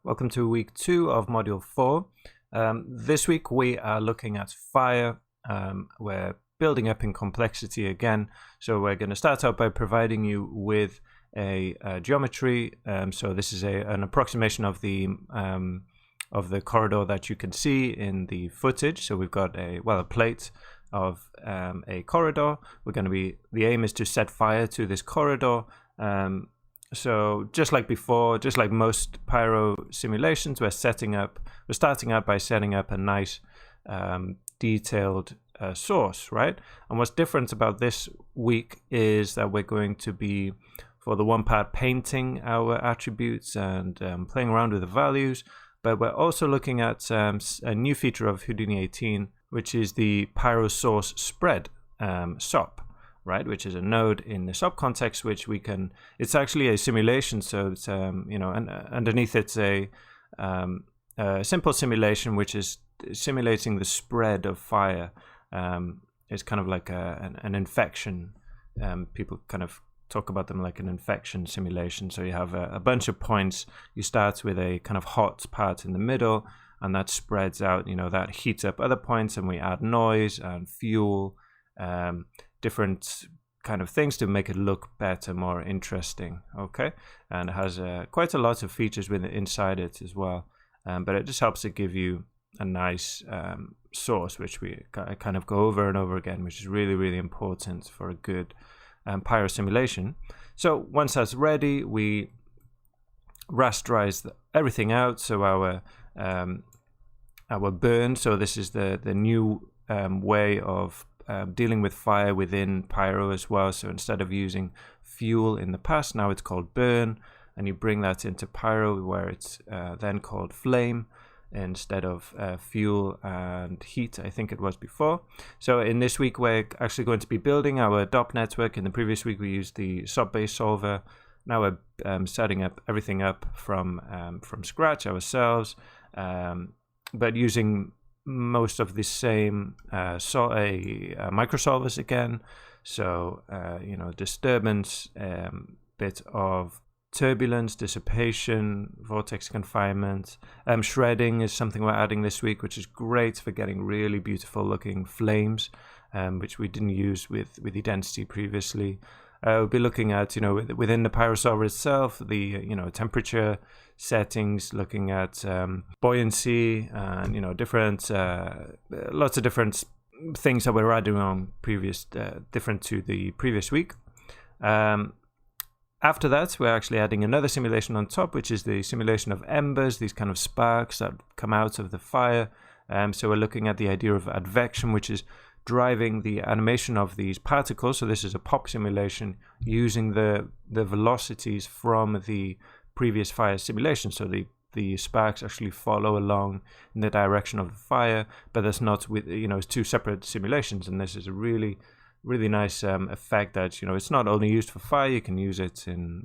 Welcome to week 2 of module 4. This week we are looking at fire. We're building up in complexity again. So we're going to start out by providing you with a geometry. So this is an approximation of the corridor that you can see in the footage. So we've got a plate of a corridor. The aim is to set fire to this corridor. So just like before, just like most pyro simulations, we're starting out by setting up a nice detailed source, right? And what's different about this week is that we're going to be, for the one part, painting our attributes and playing around with the values, but we're also looking at a new feature of Houdini 18, which is the pyro source spread SOP. Right, which is a node in the SOP context, which it's actually a simulation. So it's, and underneath it's a simple simulation, which is simulating the spread of fire. It's kind of like an infection. People kind of talk about them like an infection simulation. So you have a bunch of points. You start with a kind of hot part in the middle, and that spreads out, that heats up other points, and we add noise and fuel, different kind of things to make it look better, more interesting. Okay, and it has quite a lot of features inside it as well, but it just helps to give you a nice source, which we kind of go over and over again, which is really, really important for a good pyro simulation. So once that's ready, we rasterize everything out. So our burn, so this is the new way of dealing with fire within pyro as well. So instead of using fuel in the past, now it's called burn, and you bring that into pyro where it's then called flame instead of fuel and heat, I think it was before. So in this week we're actually going to be building our DOP network. In the previous week we used the SOP-based solver. Now we're setting up everything up from scratch ourselves, but using most of the same microsolvers again. So disturbance, bit of turbulence, dissipation, vortex confinement, shredding is something we're adding this week, which is great for getting really beautiful looking flames, which we didn't use with the density previously. We'll be looking at, within the pyrosolver itself, the, temperature settings, looking at buoyancy and, different, lots of different things that we're adding on different to the previous week. After that, we're actually adding another simulation on top, which is the simulation of embers, these kind of sparks that come out of the fire. So we're looking at the idea of advection, which is driving the animation of these particles. So this is a pop simulation using the velocities from the previous fire simulation. So the sparks actually follow along in the direction of the fire, but that's not it's two separate simulations. And this is a really, really nice effect that, it's not only used for fire, you can use it in,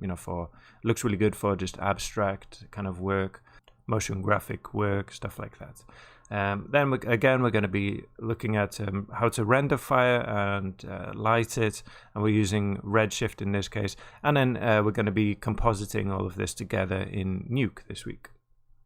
looks really good for just abstract kind of work, motion graphic work, stuff like that. Then we're going to be looking at how to render fire and light it, and we're using Redshift in this case. And then we're going to be compositing all of this together in Nuke this week.